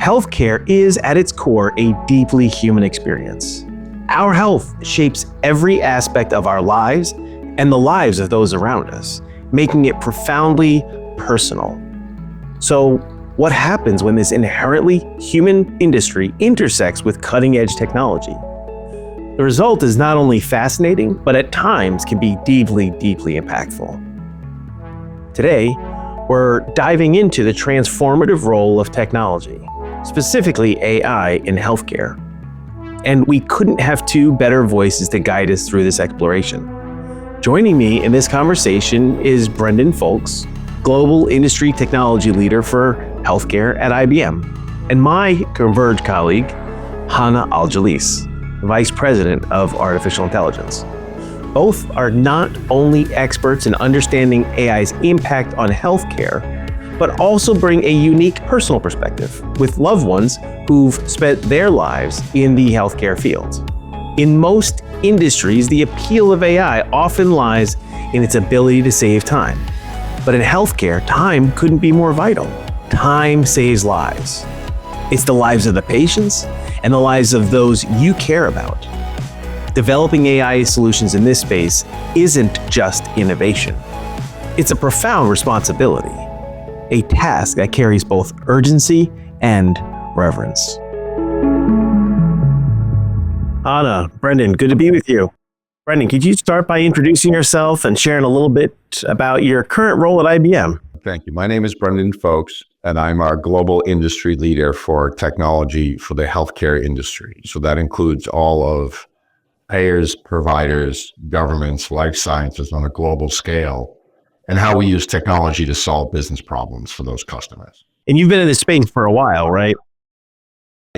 Healthcare is, at its core, a deeply human experience. Our health shapes every aspect of our lives and the lives of those around us, making it profoundly personal. So, what happens when this inherently human industry intersects with cutting-edge technology? The result is not only fascinating, but at times can be deeply, deeply impactful. Today, we're diving into the transformative role of technology, specifically AI in healthcare. And we couldn't have two better voices to guide us through this exploration. Joining me in this conversation is Brendan Fowkes, Global Industry Technology Leader for Healthcare at IBM, and my Converge colleague, Hanna Aljaliss, Vice President of Artificial Intelligence. Both are not only experts in understanding AI's impact on healthcare, but also bring a unique personal perspective with loved ones who've spent their lives in the healthcare field. In most industries, the appeal of AI often lies in its ability to save time. But in healthcare, time couldn't be more vital. Time saves lives. It's the lives of the patients and the lives of those you care about. Developing AI solutions in this space isn't just innovation. It's a profound responsibility, a task that carries both urgency and reverence. Hanna, Brendan, good to be with you. Brendan, could you start by introducing yourself and sharing a little bit about your current role at IBM? Thank you. My name is Brendan Fowkes, and I'm our global industry leader for technology for the healthcare industry. So that includes all of payers, providers, governments, life sciences on a global scale, and how we use technology to solve business problems for those customers. And you've been in this space for a while, right?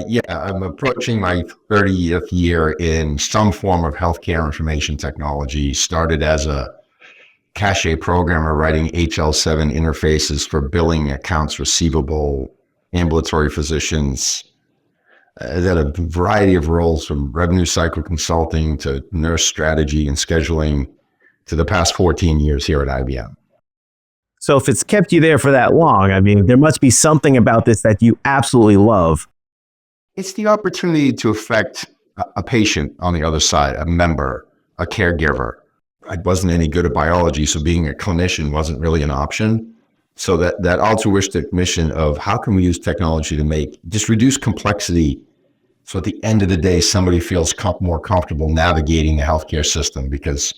Yeah, I'm approaching my 30th year in some form of healthcare information technology. Started as a cache programmer writing HL7 interfaces for billing, accounts receivable, ambulatory physicians. I had a variety of roles from revenue cycle consulting to nurse strategy and scheduling to the past 14 years here at IBM. So if it's kept you there for that long, I mean, there must be something about this that you absolutely love. It's the opportunity to affect a patient on the other side, a member, a caregiver. I wasn't any good at biology, so being a clinician wasn't really an option. So that altruistic mission of how can we use technology to just reduce complexity, so at the end of the day, somebody feels more comfortable navigating the healthcare system, because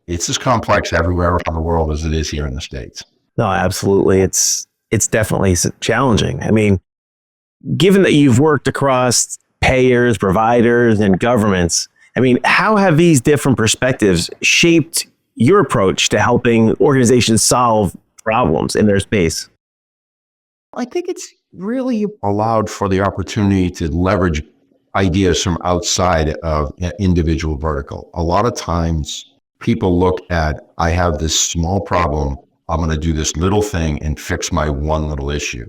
it's as complex everywhere around the world as it is here in the States. No, absolutely. It's definitely challenging. I mean, given that you've worked across payers, providers, and governments, I mean, how have these different perspectives shaped your approach to helping organizations solve problems in their space? I think it's really allowed for the opportunity to leverage ideas from outside of an individual vertical. A lot of times people look at, I have this small problem, I'm going to do this little thing and fix my one little issue.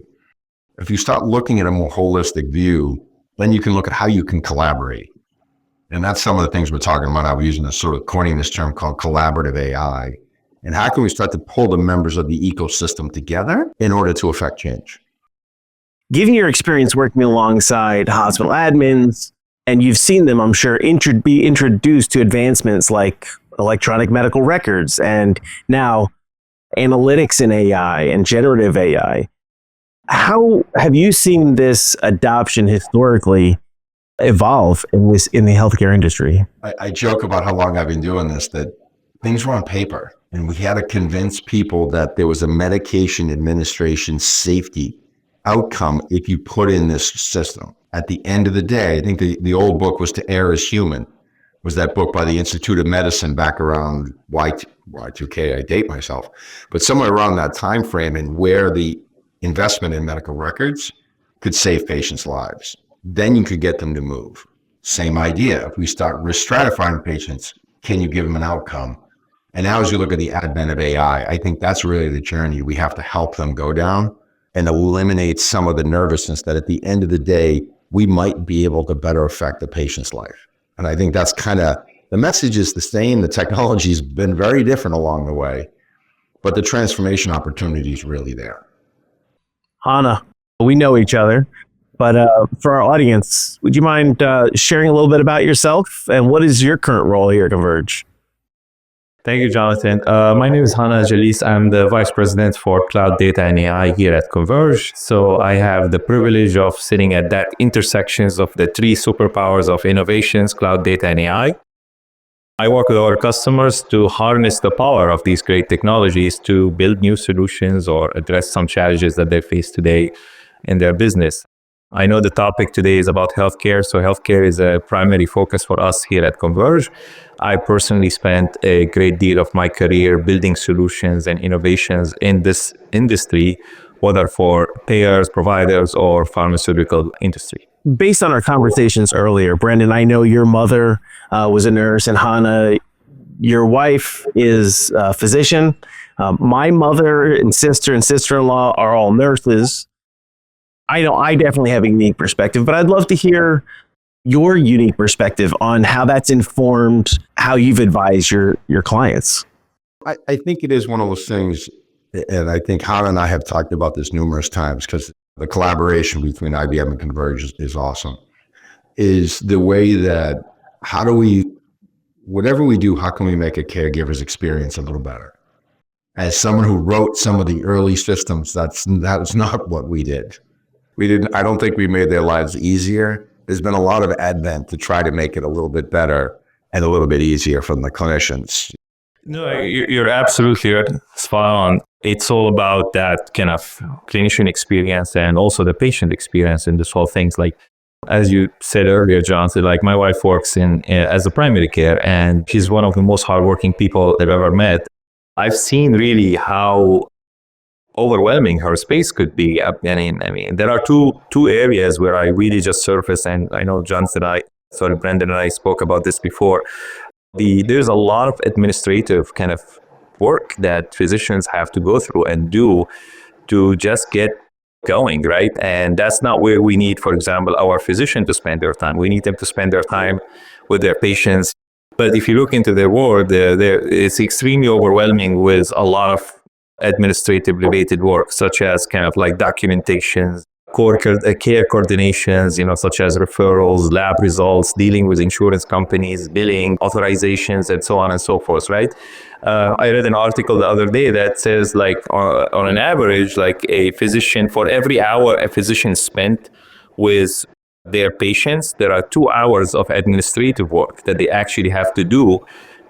If you start looking at a more holistic view, then you can look at how you can collaborate. And that's some of the things we're talking about now. We're using this sort of coining this term called collaborative AI. And how can we start to pull the members of the ecosystem together in order to affect change? Given your experience working alongside hospital admins, and you've seen them, I'm sure, be introduced to advancements like electronic medical records and now analytics in AI and generative AI, how have you seen this adoption historically evolve in the healthcare industry? I joke about how long I've been doing this, that things were on paper, and we had to convince people that there was a medication administration safety outcome if you put in this system. At the end of the day, I think the old book was To Err is Human, was that book by the Institute of Medicine back around Y2K, I date myself, but somewhere around that time frame, and where the investment in medical records could save patients' lives. Then you could get them to move. Same idea. If we start risk stratifying patients, can you give them an outcome? And now as you look at the advent of AI, I think that's really the journey we have to help them go down and eliminate some of the nervousness that at the end of the day, we might be able to better affect the patient's life. And I think that's kind of, the message is the same. The technology's been very different along the way, but the transformation opportunity is really there. Hanna, we know each other. But for our audience, would you mind sharing a little bit about yourself and what is your current role here at Converge? Thank you, Jonathan. My name is Hanna Aljaliss. I'm the Vice President for Cloud Data and AI here at Converge. So I have the privilege of sitting at that intersections of the three superpowers of innovations, cloud data and AI. I work with our customers to harness the power of these great technologies to build new solutions or address some challenges that they face today in their business. I know the topic today is about healthcare, so healthcare is a primary focus for us here at Converge. I personally spent a great deal of my career building solutions and innovations in this industry, whether for payers, providers, or pharmaceutical industry. Based on our conversations earlier, Brendan, I know your mother was a nurse, and Hanna, your wife is a physician. My mother and sister-in-law are all nurses. I know I definitely have a unique perspective, but I'd love to hear your unique perspective on how that's informed how you've advised your clients. I think it is one of those things, and I think Hanna and I have talked about this numerous times because the collaboration between IBM and Converge is awesome, is the way that whatever we do, how can we make a caregiver's experience a little better? As someone who wrote some of the early systems, that was not what we did. I don't think we made their lives easier. There's been a lot of advent to try to make it a little bit better and a little bit easier from the clinicians. No, you're absolutely right. Spot on. It's all about that kind of clinician experience and also the patient experience in this whole things. Like, as you said earlier, Jonathan, like my wife works in as a primary care, and she's one of the most hardworking people I've ever met. I've seen really how overwhelming her space could be. I mean, there are two areas where I really just surfaced, and I know Brendan and I spoke about this before. There's a lot of administrative kind of work that physicians have to go through and do to just get going, right? And that's not where we need, for example, our physician to spend their time. We need them to spend their time with their patients. But if you look into their world, it's extremely overwhelming with a lot of administrative related work, such as kind of like documentations, care coordinations, such as referrals, lab results, dealing with insurance companies, billing, authorizations, and so on and so forth, right? I read an article the other day that says like on an average, like for every hour a physician spent with their patients, there are 2 hours of administrative work that they actually have to do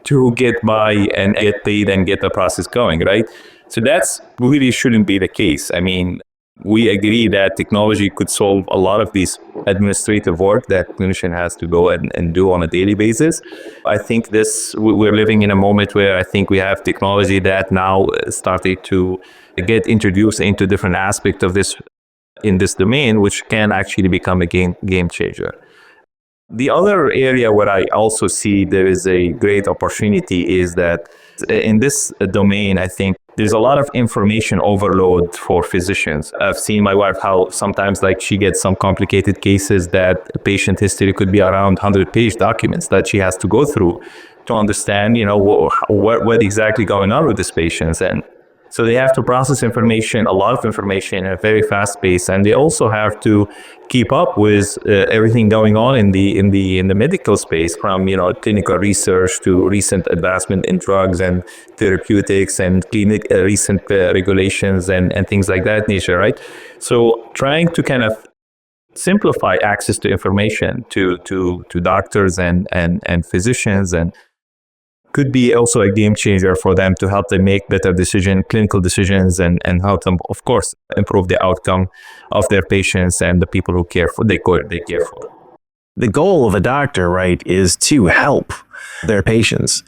to get by and get paid and get the process going, right? So that's really shouldn't be the case. I mean, we agree that technology could solve a lot of these administrative work that clinician has to go and do on a daily basis. I think we're living in a moment where I think we have technology that now started to get introduced into different aspects of this in this domain, which can actually become a game changer. The other area where I also see there is a great opportunity is that in this domain, I think there's a lot of information overload for physicians. I've seen my wife how sometimes like she gets some complicated cases that patient history could be around 100-page documents that she has to go through to understand, what exactly going on with these patients. And so they have to process information, a lot of information at a very fast pace, and they also have to keep up with everything going on in the medical space, from clinical research to recent advancement in drugs and therapeutics and recent regulations and things like that nature, right? So trying to kind of simplify access to information to doctors and physicians and could be also a game changer for them to help them make better clinical decisions and help them, of course, improve the outcome of their patients and the people who they care for. The goal of a doctor, right, is to help their patients.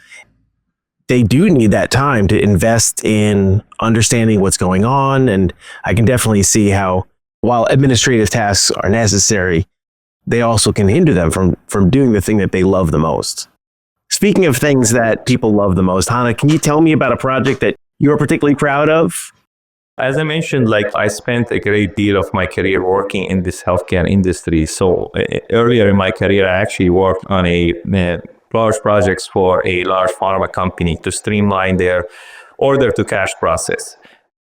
They do need that time to invest in understanding what's going on. And I can definitely see how, while administrative tasks are necessary, they also can hinder them from doing the thing that they love the most. Speaking of things that people love the most, Hanna, can you tell me about a project that you're particularly proud of? As I mentioned, I spent a great deal of my career working in this healthcare industry. So earlier in my career, I actually worked on large projects for a large pharma company to streamline their order to cash process.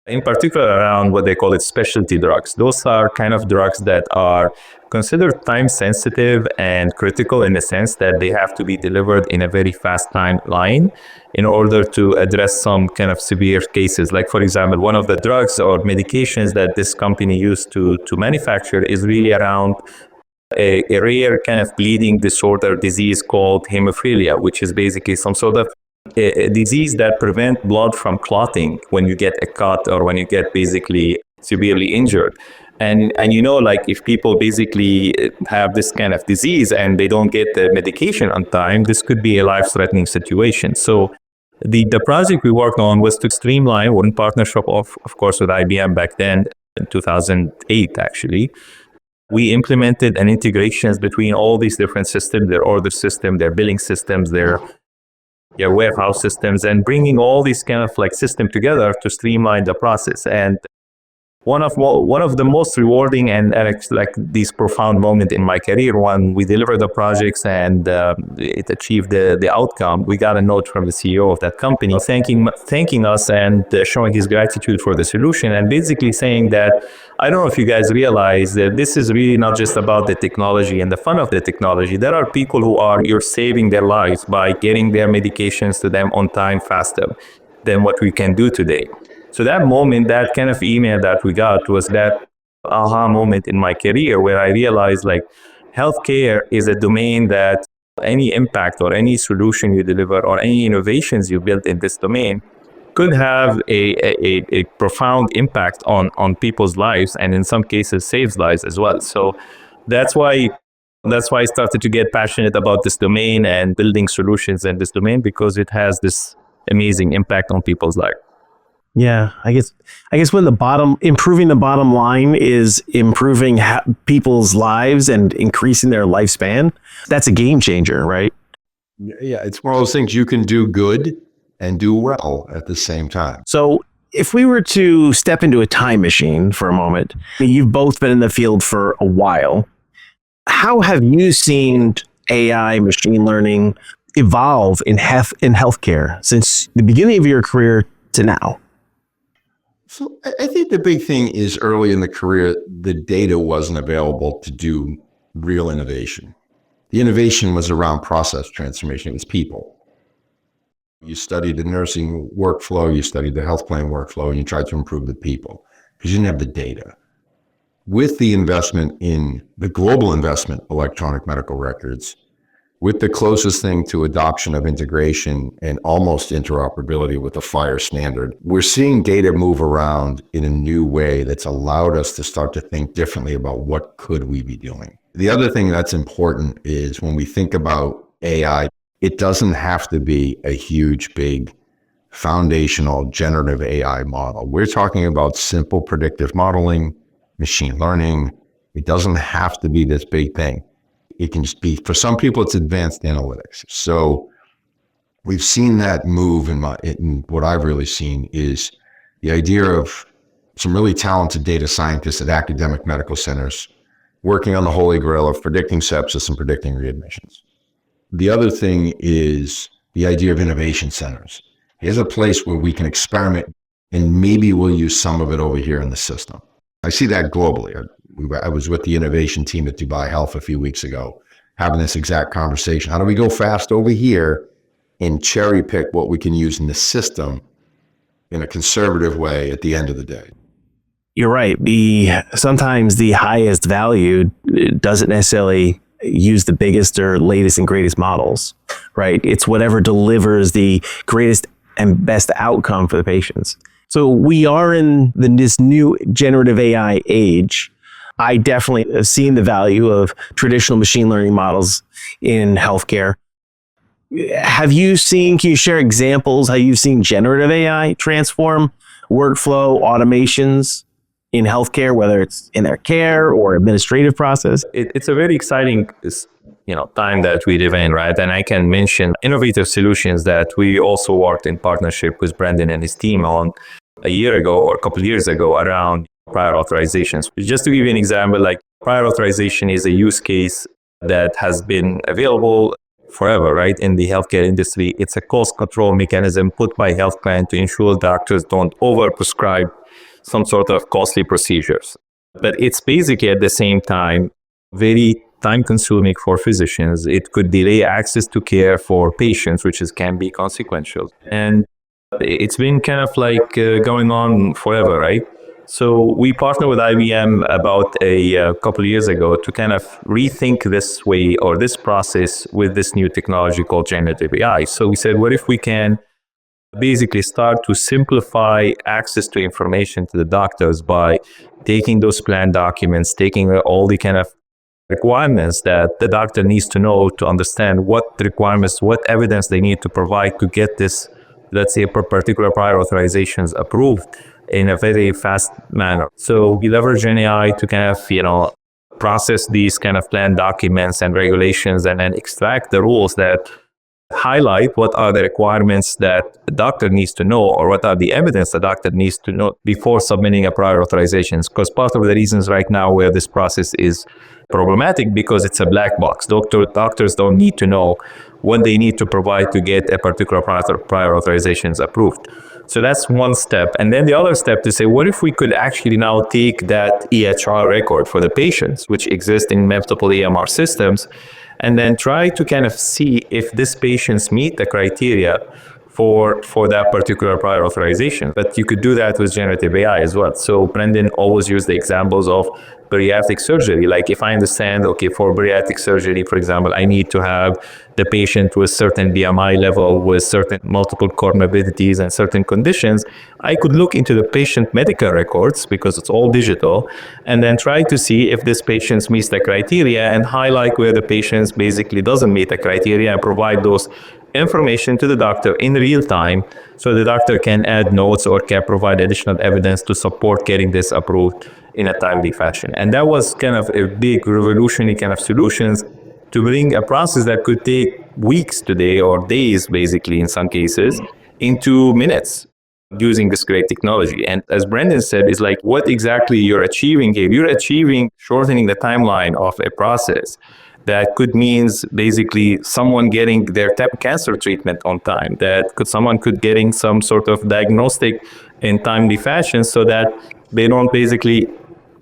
in particular around what they call it specialty drugs. Those are kind of drugs that are considered time sensitive and critical in the sense that they have to be delivered in a very fast timeline in order to address some kind of severe cases. Like, for example, one of the drugs or medications that this company used to manufacture is really around a rare kind of bleeding disorder disease called hemophilia, which is basically some sort of a disease that prevents blood from clotting when you get a cut or when you get basically severely injured. And like if people basically have this kind of disease and they don't get the medication on time, this could be a life-threatening situation. So the project we worked on was to streamline, in partnership of course with IBM back then, in 2008 actually. We implemented an integrations between all these different systems, their order system, their billing systems, their warehouse systems, and bringing all these kind of like system together to streamline the process. And one of the most rewarding and like these profound moments in my career, when we delivered the projects and it achieved the outcome, we got a note from the CEO of that company thanking us and showing his gratitude for the solution, and basically saying that, I don't know if you guys realize that this is really not just about the technology and the fun of the technology. There are people you're saving their lives by getting their medications to them on time faster than what we can do today. So that moment, that kind of email that we got was that aha moment in my career where I realized like healthcare is a domain that any impact or any solution you deliver or any innovations you build in this domain could have a profound impact on people's lives, and in some cases saves lives as well. So that's why I started to get passionate about this domain and building solutions in this domain, because it has this amazing impact on people's lives. Yeah, I guess when improving the bottom line is improving people's lives and increasing their lifespan, that's a game changer, right? Yeah, it's one of those things you can do good and do well at the same time. So if we were to step into a time machine for a moment, you've both been in the field for a while. How have you seen AI, machine learning evolve in healthcare since the beginning of your career to now? So I think the big thing is early in the career, the data wasn't available to do real innovation. The innovation was around process transformation. It was people. You studied the nursing workflow, you studied the health plan workflow, and you tried to improve the people because you didn't have the data. With the investment in the global investment, electronic medical records, with the closest thing to adoption of integration and almost interoperability with the FHIR standard, we're seeing data move around in a new way that's allowed us to start to think differently about what could we be doing. The other thing that's important is when we think about AI, it doesn't have to be a huge, big, foundational generative AI model. We're talking about simple predictive modeling, machine learning. It doesn't have to be this big thing. It can just be, for some people, it's advanced analytics. So we've seen that move in what I've really seen is the idea of some really talented data scientists at academic medical centers working on the holy grail of predicting sepsis and predicting readmissions. The other thing is the idea of innovation centers. Here's a place where we can experiment and maybe we'll use some of it over here in the system. I see that globally. I was with the innovation team at Dubai Health a few weeks ago, having this exact conversation. How do we go fast over here and cherry pick what we can use in the system in a conservative way at the end of the day? You're right. Sometimes the highest value doesn't necessarily use the biggest or latest and greatest models, right? It's whatever delivers the greatest and best outcome for the patients. So we are in this new generative AI age. I definitely have seen the value of traditional machine learning models in healthcare. Can you share examples how you've seen generative AI transform workflow automations in healthcare, whether it's in their care or administrative process? It's a very exciting time that we live in, right? And I can mention innovative solutions that we also worked in partnership with Brandon and his team on a year ago or a couple of years ago around prior authorizations. Just to give you an example, like prior authorization is a use case that has been available forever, right? In the healthcare industry, it's a cost control mechanism put by health plan to ensure doctors don't overprescribe some sort of costly procedures. But it's basically at the same time very time consuming for physicians. It could delay access to care for patients, which can be consequential. And it's been kind of like going on forever, right? So we partnered with IBM about a couple of years ago to kind of rethink this way or this process with this new technology called generative AI. So we said, what if we can basically start to simplify access to information to the doctors by taking those plan documents, taking all the kind of requirements that the doctor needs to know to understand what requirements, what evidence they need to provide to get this, let's say, particular prior authorizations approved in a very fast manner. So we leverage AI to kind of, process these kind of plan documents and regulations and then extract the rules that highlight what are the requirements that the doctor needs to know or what are the evidence the doctor needs to know before submitting a prior authorizations. Because part of the reasons right now where this process is problematic because it's a black box. Doctors don't need to know what they need to provide to get a particular prior authorizations approved. So that's one step. And then the other step to say, what if we could actually now take that EHR record for the patients, which exist in multiple EMR systems, and then try to kind of see if these patients meet the criteria for that particular prior authorization. But you could do that with generative AI as well. So Brendan always used the examples of bariatric surgery. Like if I understand, okay, for bariatric surgery, for example, I need to have the patient with certain BMI level, with certain multiple comorbidities and certain conditions, I could look into the patient medical records because it's all digital, and then try to see if this patient meets the criteria and highlight where the patient basically doesn't meet the criteria and provide those information to the doctor in real time so the doctor can add notes or can provide additional evidence to support getting this approved in a timely fashion. And that was kind of a big revolutionary kind of solutions to bring a process that could take weeks today or days, basically, in some cases, into minutes using this great technology. And as Brendan said, it's like what exactly you're achieving here. You're achieving shortening the timeline of a process that could means basically someone getting their cancer treatment on time, someone could getting some sort of diagnostic in timely fashion so that they don't basically,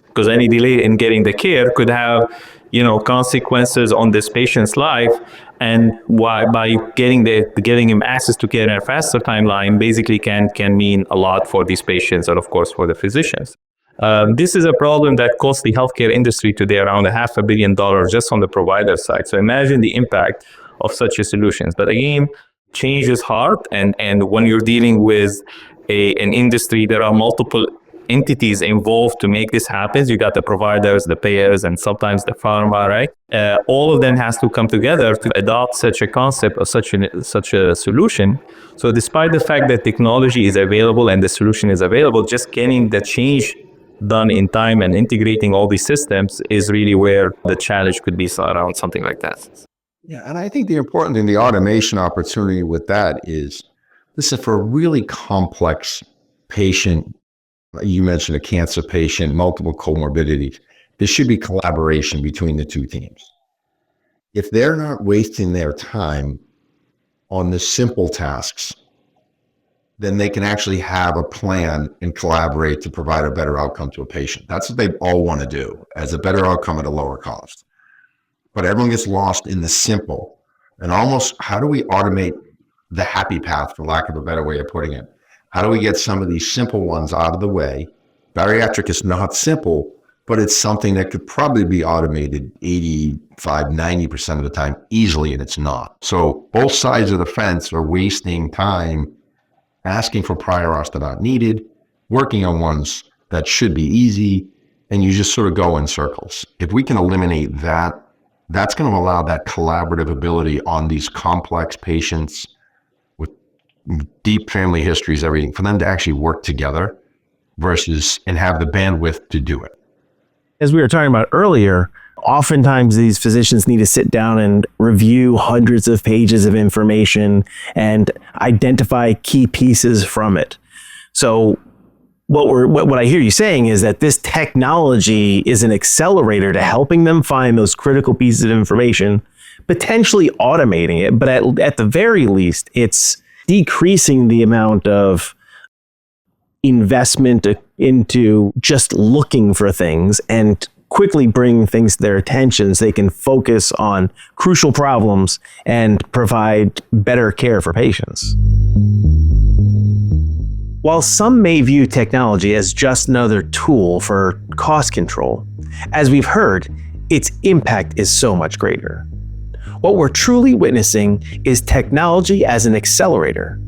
because any delay in getting the care could have, consequences on this patient's life. And by getting him access to care in a faster timeline basically can mean a lot for these patients and of course for the physicians. This is a problem that costs the healthcare industry today around $500 million just on the provider side. So imagine the impact of such a solutions. But again, change is hard. And when you're dealing with an industry, there are multiple entities involved to make this happen. You got the providers, the payers, and sometimes the pharma, right? All of them has to come together to adopt such a concept or such a solution. So despite the fact that technology is available and the solution is available, just getting the change done in time and integrating all these systems is really where the challenge could be around something like that. Yeah, and I think the important thing, the automation opportunity with that is, this is for a really complex patient. You mentioned a cancer patient, multiple comorbidities. There should be collaboration between the two teams. If they're not wasting their time on the simple tasks, then they can actually have a plan and collaborate to provide a better outcome to a patient. That's what they all want to do, as a better outcome at a lower cost. But everyone gets lost in the simple and almost, how do we automate the happy path, for lack of a better way of putting it? How do we get some of these simple ones out of the way? Bariatric is not simple, but it's something that could probably be automated 85, 90% of the time easily, and it's not. So both sides of the fence are wasting time asking for prior auths that aren't needed, working on ones that should be easy, and you just sort of go in circles. If we can eliminate that, that's going to allow that collaborative ability on these complex patients with deep family histories, everything, for them to actually work together and have the bandwidth to do it. As we were talking about earlier, oftentimes these physicians need to sit down and review hundreds of pages of information and identify key pieces from it. So what I hear you saying is that this technology is an accelerator to helping them find those critical pieces of information, potentially automating it, but at the very least, it's decreasing the amount of investment into just looking for things and quickly bring things to their attention so they can focus on crucial problems and provide better care for patients. While some may view technology as just another tool for cost control, as we've heard, its impact is so much greater. What we're truly witnessing is technology as an accelerator,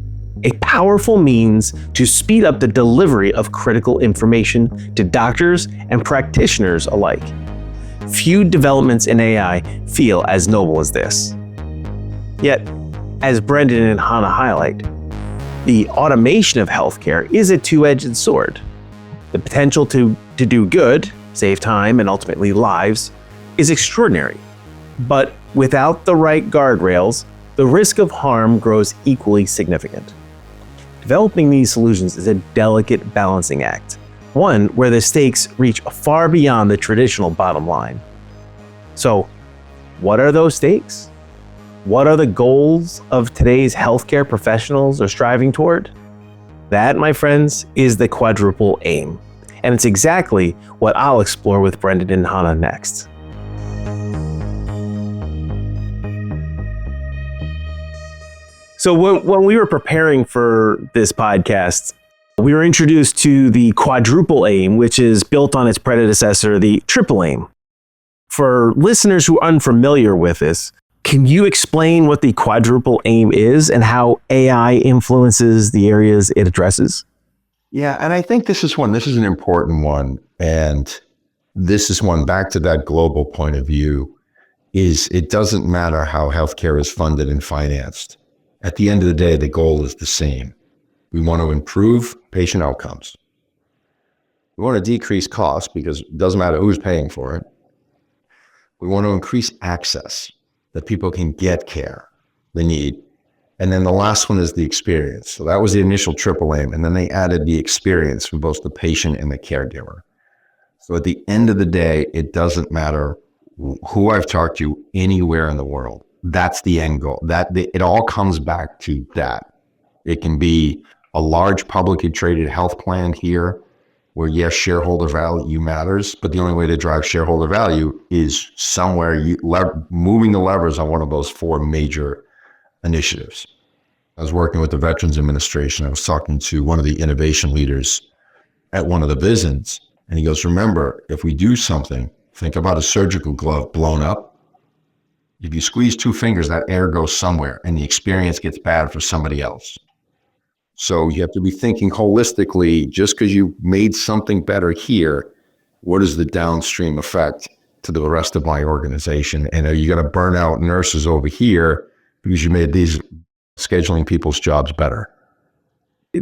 a powerful means to speed up the delivery of critical information to doctors and practitioners alike. Few developments in AI feel as noble as this. Yet, as Brendan and Hanna highlight, the automation of healthcare is a two-edged sword. The potential to do good, save time, and ultimately lives is extraordinary. But without the right guardrails, the risk of harm grows equally significant. Developing these solutions is a delicate balancing act, one where the stakes reach far beyond the traditional bottom line. So, what are those stakes? What are the goals of today's healthcare professionals are striving toward? That, my friends, is the Quadruple Aim. And it's exactly what I'll explore with Brendan and Hanna next. So when we were preparing for this podcast, we were introduced to the Quadruple Aim, which is built on its predecessor, the Triple Aim. For listeners who are unfamiliar with this, can you explain what the Quadruple Aim is and how AI influences the areas it addresses? Yeah, and I think this is an important one. And this is one, back to that global point of view, is it doesn't matter how healthcare is funded and financed. At the end of the day, the goal is the same. We want to improve patient outcomes. We want to decrease costs because it doesn't matter who's paying for it. We want to increase access, that people can get care they need. And then the last one is the experience. So that was the initial Triple Aim. And then they added the experience from both the patient and the caregiver. So at the end of the day, it doesn't matter who I've talked to anywhere in the world. That's the end goal. It all comes back to that. It can be a large publicly traded health plan here where, yes, shareholder value matters, but the only way to drive shareholder value is somewhere moving the levers on one of those four major initiatives. I was working with the Veterans Administration. I was talking to one of the innovation leaders at one of the VISNs, and he goes, remember, if we do something, think about a surgical glove blown up. If you squeeze two fingers, that air goes somewhere, and the experience gets bad for somebody else. So you have to be thinking holistically, just because you made something better here, what is the downstream effect to the rest of my organization? And are you going to burn out nurses over here because you made these scheduling people's jobs better?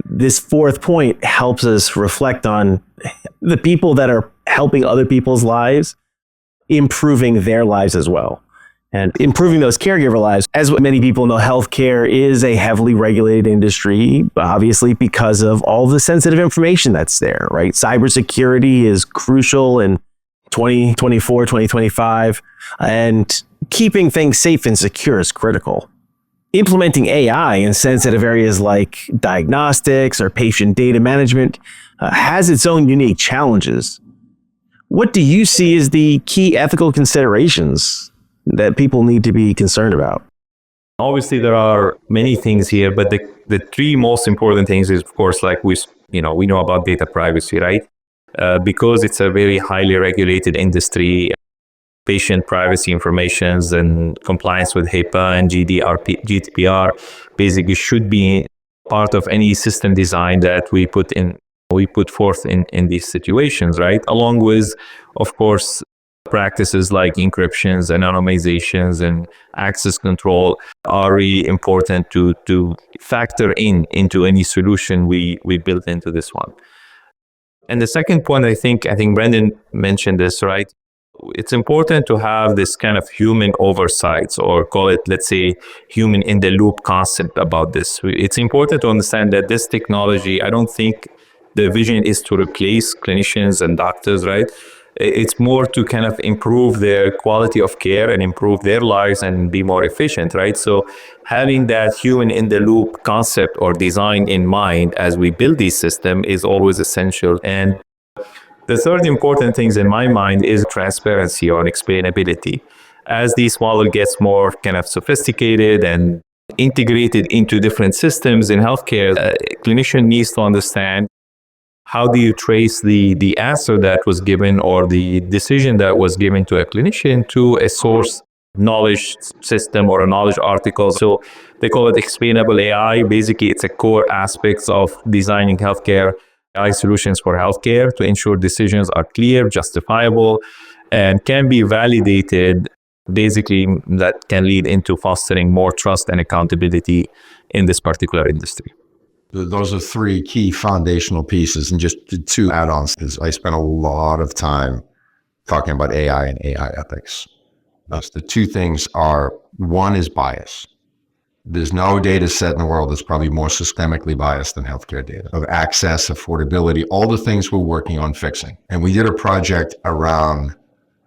This fourth point helps us reflect on the people that are helping other people's lives, improving their lives as well. And improving those caregiver lives. As many people know, healthcare is a heavily regulated industry, obviously because of all the sensitive information that's there, right? Cybersecurity is crucial in 2024, 2025, and keeping things safe and secure is critical. Implementing AI in sensitive areas like diagnostics or patient data management has its own unique challenges. What do you see as the key ethical considerations that people need to be concerned about? Obviously, there are many things here, but the three most important things is, of course, like we know about data privacy, right? Because it's a very highly regulated industry, patient privacy informations and compliance with HIPAA and GDPR basically should be part of any system design that we put forth in these situations, right? Along with, of course, practices like encryptions, anonymizations, and access control are really important to factor into any solution we build into this one. And the second point, I think Brendan mentioned this, right? It's important to have this kind of human oversight, or call it, let's say, human in the loop concept about this. It's important to understand that this technology, I don't think the vision is to replace clinicians and doctors, right? It's more to kind of improve their quality of care and improve their lives and be more efficient, right? So having that human in the loop concept or design in mind as we build this system is always essential. And the third important things in my mind is transparency or explainability. As this model gets more kind of sophisticated and integrated into different systems in healthcare, a clinician needs to understand how do you trace the answer that was given or the decision that was given to a clinician to a source knowledge system or a knowledge article. So they call it explainable AI. Basically, it's a core aspects of designing healthcare AI solutions for healthcare to ensure decisions are clear, justifiable, and can be validated. Basically, that can lead into fostering more trust and accountability in this particular industry. Those are three key foundational pieces. And just two add-ons, because I spent a lot of time talking about AI and AI ethics. The two things are, one is bias. There's no data set in the world that's probably more systemically biased than healthcare data, of access, affordability, all the things we're working on fixing. And we did a project around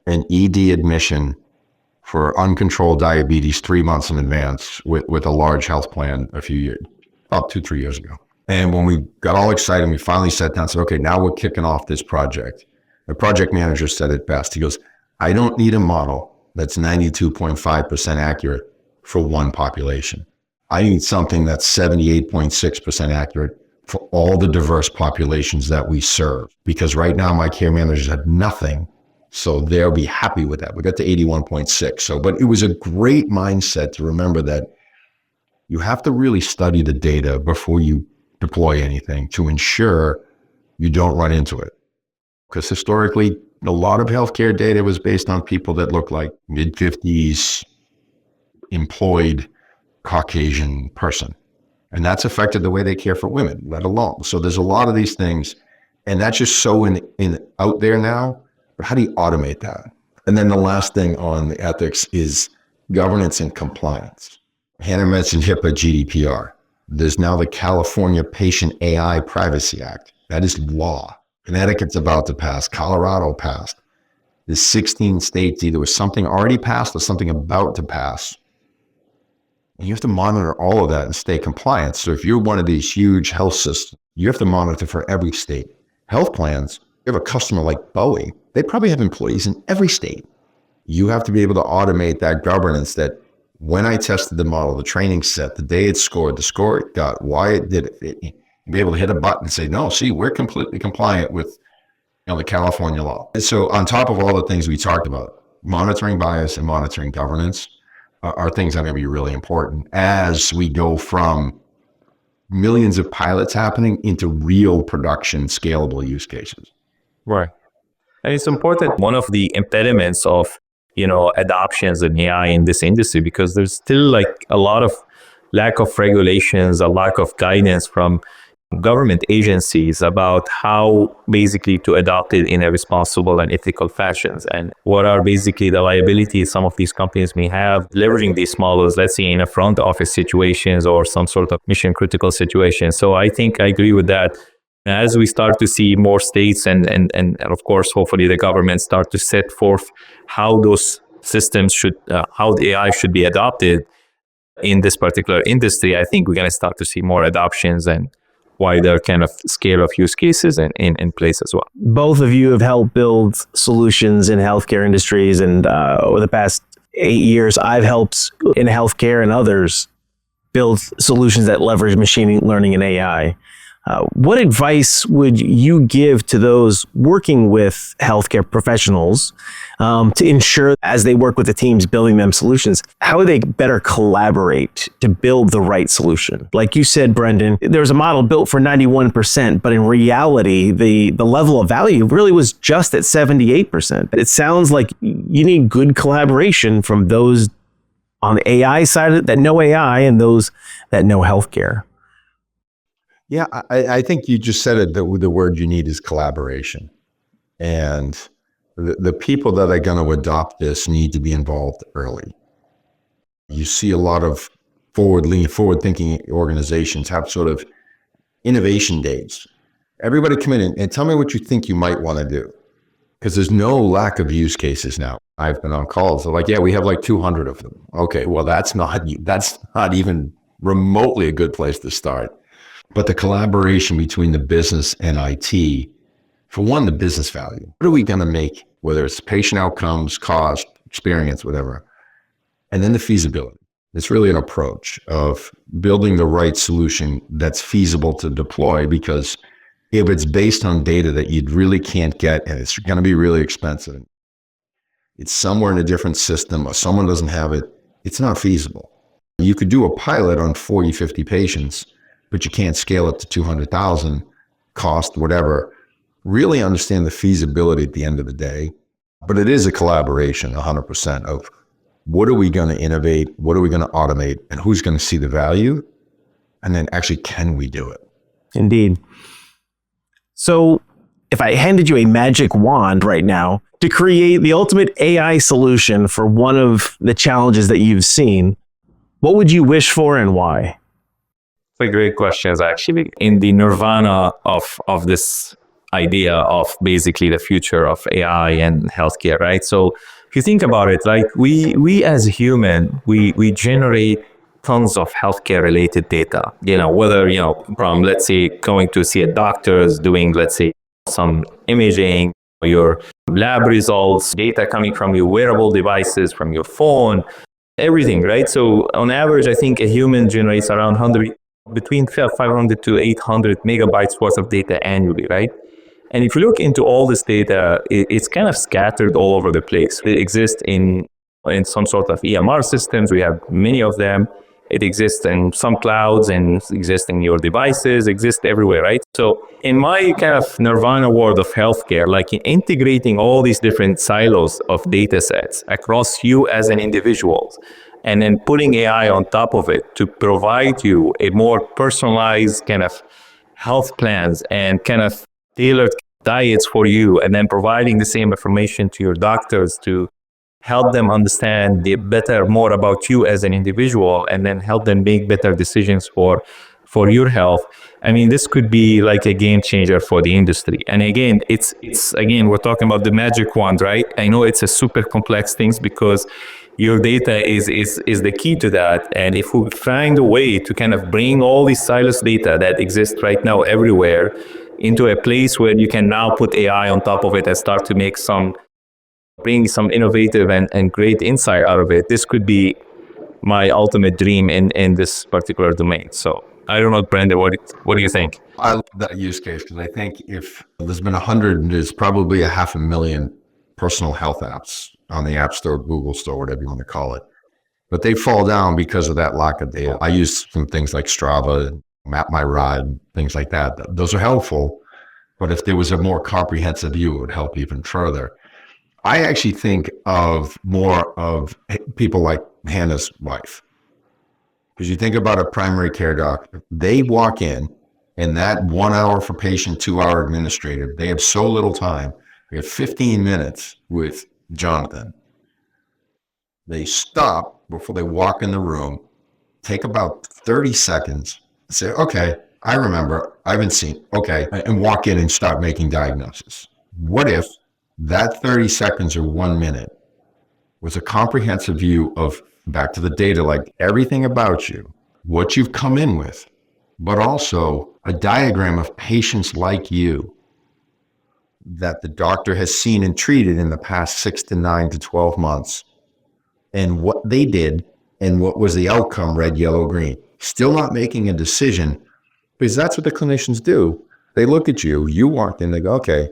an ED admission for uncontrolled diabetes 3 months in advance with a large health plan about 2-3 years ago. And when we got all excited, we finally sat down and said, okay, now we're kicking off this project. The project manager said it best. He goes, I don't need a model that's 92.5% accurate for one population. I need something that's 78.6% accurate for all the diverse populations that we serve. Because right now my care managers have nothing, so they'll be happy with that. We got to 81.6. But it was a great mindset to remember that you have to really study the data before you deploy anything to ensure you don't run into it. Because historically, a lot of healthcare data was based on people that look like mid-50s, employed Caucasian person. And that's affected the way they care for women, let alone. So there's a lot of these things, and that's just so out there now. But how do you automate that? And then the last thing on the ethics is governance and compliance. Hanna mentioned HIPAA, GDPR. There's now the California Patient AI Privacy Act. That is law. Connecticut's about to pass. Colorado passed. There's 16 states, either with something already passed or something about to pass. And you have to monitor all of that and stay compliant. So if you're one of these huge health systems, you have to monitor for every state. Health plans, you have a customer like Boeing, they probably have employees in every state. You have to be able to automate that governance that when I tested the model, the training set, the day it scored, the score it got, why it did it, be able to hit a button and say, no, see, we're completely compliant with the California law. And so on top of all the things we talked about, monitoring bias and monitoring governance are things that are going to be really important as we go from millions of pilots happening into real production scalable use cases. Right. And it's important, one of the impediments of adoptions in AI in this industry, because there's still like a lot of lack of regulations, a lack of guidance from government agencies about how basically to adopt it in a responsible and ethical fashions, and what are basically the liabilities some of these companies may have leveraging these models, let's say in a front office situations or some sort of mission critical situation. So I think I agree with that. As we start to see more states and of course, hopefully the government start to set forth how those systems should, how the AI should be adopted in this particular industry, I think we're going to start to see more adoptions and wider kind of scale of use cases in place as well. Both of you have helped build solutions in healthcare industries, and over the past 8 years, I've helped in healthcare and others build solutions that leverage machine learning and AI. What advice would you give to those working with healthcare professionals to ensure, as they work with the teams building them solutions, how do they better collaborate to build the right solution? Like you said, Brendan, there's a model built for 91%, but in reality, the level of value really was just at 78%. It sounds like you need good collaboration from those on the AI side that know AI and those that know healthcare. Yeah, I think you just said it. The word you need is collaboration. And the people that are going to adopt this need to be involved early. You see a lot of forward-thinking organizations have sort of innovation days. Everybody come in and tell me what you think you might want to do. because there's no lack of use cases now. I've been on calls. They're like, yeah, we have like 200 of them. Okay, well, that's not even remotely a good place to start. But the collaboration between the business and IT, for one, the business value. What are we going to make, whether it's patient outcomes, cost, experience, whatever, and then the feasibility. It's really an approach of building the right solution that's feasible to deploy, because if it's based on data that you really can't get and it's going to be really expensive, it's somewhere in a different system or someone doesn't have it, it's not feasible. You could do a pilot on 40, 50 patients, but you can't scale it to 200,000, cost, whatever. Really understand the feasibility at the end of the day. But it is a collaboration, 100%, of what are we going to innovate, what are we going to automate, and who's going to see the value? And then actually, can we do it? Indeed. So if I handed you a magic wand right now to create the ultimate AI solution for one of the challenges that you've seen, what would you wish for and why? It's a great question. It's actually in the nirvana of this idea of basically the future of AI and healthcare, right? So if you think about it, like we as a human, we generate tons of healthcare related data, whether, from, let's say, going to see a doctor's, doing, let's say, some imaging, your lab results, data coming from your wearable devices, from your phone, everything, right? So on average, I think a human generates around between 500 to 800 megabytes worth of data annually, right? And if you look into all this data, it's kind of scattered all over the place. It exists in some sort of EMR systems. We have many of them. It exists in some clouds and exists in your devices, exists everywhere, right? So in my kind of nirvana world of healthcare, like integrating all these different silos of data sets across you as an individual, and then putting AI on top of it to provide you a more personalized kind of health plans and kind of tailored diets for you, and then providing the same information to your doctors to help them understand more about you as an individual, and then help them make better decisions for your health. I mean, this could be like a game changer for the industry. And again, it's we're talking about the magic wand, right? I know it's a super complex things because your data is the key to that. And if we find a way to kind of bring all these silos data that exist right now everywhere into a place where you can now put AI on top of it and start to bring some innovative and great insight out of it, this could be my ultimate dream in this particular domain. So I don't know, Brandon, what do you think? I love that use case, because I think if there's been 100, there's probably 500,000 personal health apps on the App Store, Google Store, whatever you want to call it. But they fall down because of that lack of data. I use some things like Strava, Map My Ride, things like that. Those are helpful, but if there was a more comprehensive view, it would help even further. I actually think of more of people like Hannah's wife. Because you think about a primary care doctor, they walk in, and that 1 hour for patient, 2 hour administrative, they have so little time. They have 15 minutes with Jonathan. They stop before they walk in the room, take about 30 seconds, and say, okay, I remember, I haven't seen, okay, and walk in and start making diagnoses. What if that 30 seconds or 1 minute was a comprehensive view of, back to the data, like everything about you, what you've come in with, but also a diagram of patients like you that the doctor has seen and treated in the past 6 to 9 to 12 months, and what they did and what was the outcome, red, yellow, green. Still not making a decision, because that's what the clinicians do. They look at you, you walked in, they go, okay,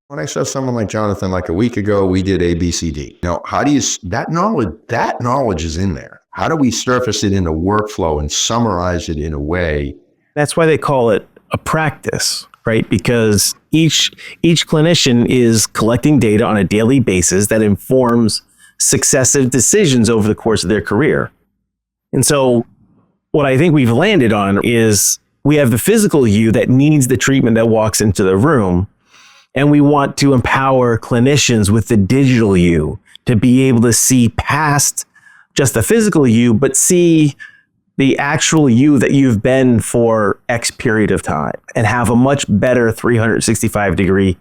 when I saw someone like Jonathan like a week ago, we did A, B, C, D. Now, how do you, that knowledge is in there. How do we surface it in a workflow and summarize it in a way? That's why they call it a practice, right? Because each clinician is collecting data on a daily basis that informs successive decisions over the course of their career. And so what I think we've landed on is we have the physical you that needs the treatment that walks into the room. And we want to empower clinicians with the digital you to be able to see past just the physical you, but see the actual you that you've been for X period of time and have a much better 365-degree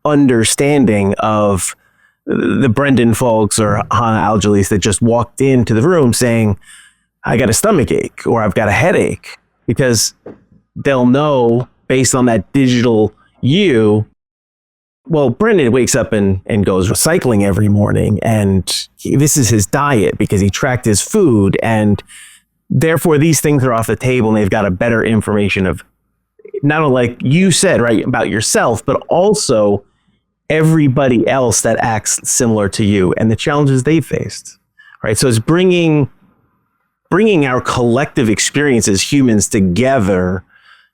understanding of the Brendan Fowkes or Hanna Aljaliss that just walked into the room saying, I got a stomach ache or I've got a headache, because they'll know based on that digital you, well, Brendan wakes up and goes cycling every morning, and this is his diet because he tracked his food, and therefore these things are off the table, and they've got a better information of not only, like you said, right, about yourself, but also everybody else that acts similar to you and the challenges they faced, right? So it's bringing our collective experience as humans together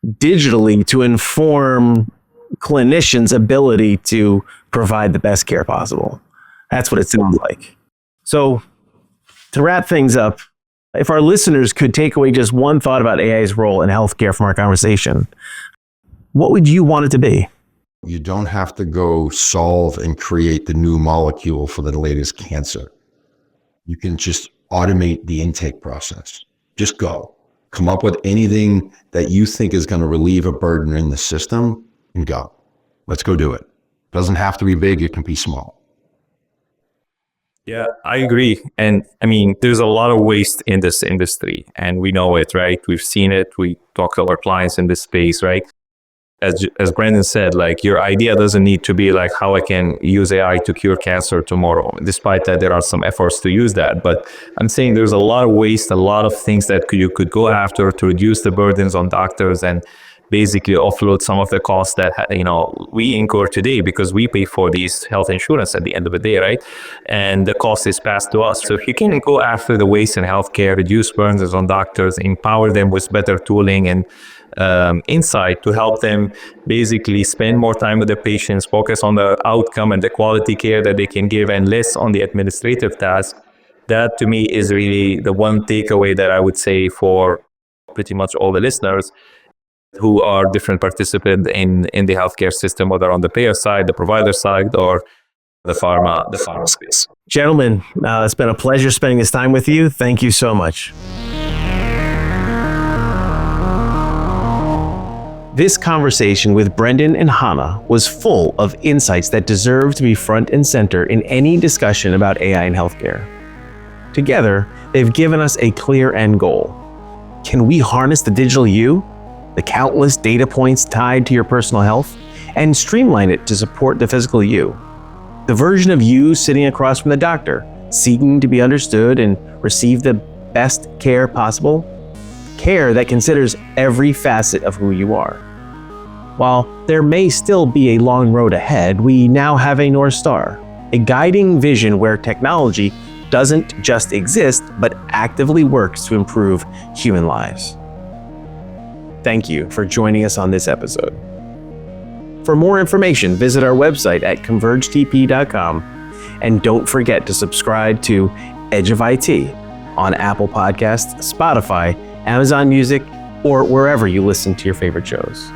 digitally to inform clinicians' ability to provide the best care possible. That's what it sounds like. So to wrap things up, if our listeners could take away just one thought about AI's role in healthcare from our conversation, what would you want it to be? You don't have to go solve and create the new molecule for the latest cancer. You can just automate the intake process. Just go. Come up with anything that you think is going to relieve a burden in the system and go. Let's go do it. Doesn't have to be big. It can be small. Yeah, I agree. And I mean, there's a lot of waste in this industry, and we know it, right? We've seen it. We talk to our clients in this space, right? As Brendan said, like, your idea doesn't need to be like how I can use AI to cure cancer tomorrow. Despite that, there are some efforts to use that. But I'm saying there's a lot of waste, a lot of things that you could go after to reduce the burdens on doctors and basically offload some of the costs that we incur today, because we pay for these health insurance at the end of the day, right? And the cost is passed to us. So if you can go after the waste in healthcare, reduce burdens on doctors, empower them with better tooling and insight to help them basically spend more time with the patients, focus on the outcome and the quality care that they can give, and less on the administrative tasks, that to me is really the one takeaway that I would say for pretty much all the listeners who are different participants in the healthcare system, whether on the payer side, the provider side, or the pharma space. Gentlemen, it's been a pleasure spending this time with you. Thank you so much. This conversation with Brendan and Hanna was full of insights that deserve to be front and center in any discussion about AI in healthcare. Together, they've given us a clear end goal. Can we harness the digital you, the countless data points tied to your personal health, and streamline it to support the physical you? The version of you sitting across from the doctor, seeking to be understood and receive the best care possible? Care that considers every facet of who you are. While there may still be a long road ahead, we now have a North Star, a guiding vision where technology doesn't just exist, but actively works to improve human lives. Thank you for joining us on this episode. For more information, visit our website at convergetp.com, and don't forget to subscribe to Edge of IT on Apple Podcasts, Spotify, Amazon Music, or wherever you listen to your favorite shows.